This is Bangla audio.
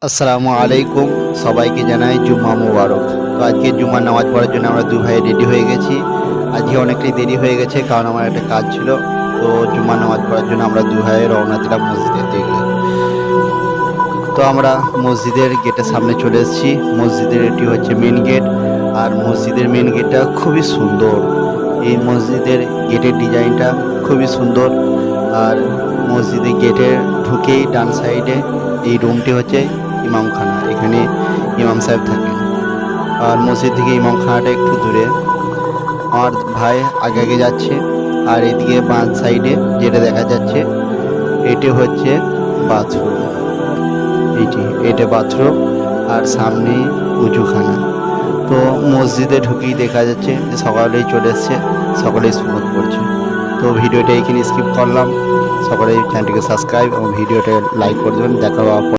আসসালামু আলাইকুম, সবাইকে জানাই জুম্মা মুবারক। তো আজকে জুম্মার নামাজ পড়ার জন্য আমরা দু ভাই রেডি হয়ে গেছি। আজকে অনেকটাই দেরি হয়ে গেছে, কারণ আমার একটা কাজ ছিল। তো জুম্মার নামাজ পড়ার জন্য আমরা দু ভাই রওনা দিলাম মসজিদের দিকে। তো আমরা মসজিদের গেটের সামনে চলে এসেছি। মসজিদের এটি হচ্ছে মেন গেট, আর মসজিদের মেন গেটটা খুবই সুন্দর। এই মসজিদের গেটের ডিজাইনটা খুবই সুন্দর। আর মসজিদের গেটের ঢুকেই ডান সাইডে এই রুমটি হচ্ছে ইমামখানা। এখানে ইমাম সাহেব থাকেন। আর মসজিদ থেকে ইমামখানাটা একটু দূরে। আমার ভাই আগে আগে যাচ্ছে, আর এদিকে বাঁ সাইডে যেটা দেখা যাচ্ছে এটি হচ্ছে বাথরুম। এটা বাথরুম, আর সামনে উজুখানা। তো মসজিদে ঢুকেই দেখা যাচ্ছে যে সকালেই চলে এসছে, সকলেই সুন্নত পড়ছে। তো ভিডিওটা এখানে স্কিপ করলাম। সকলে চ্যানেলটিকে সাবস্ক্রাইব এবং ভিডিওটা লাইক করে দেবেন। দেখা হওয়ার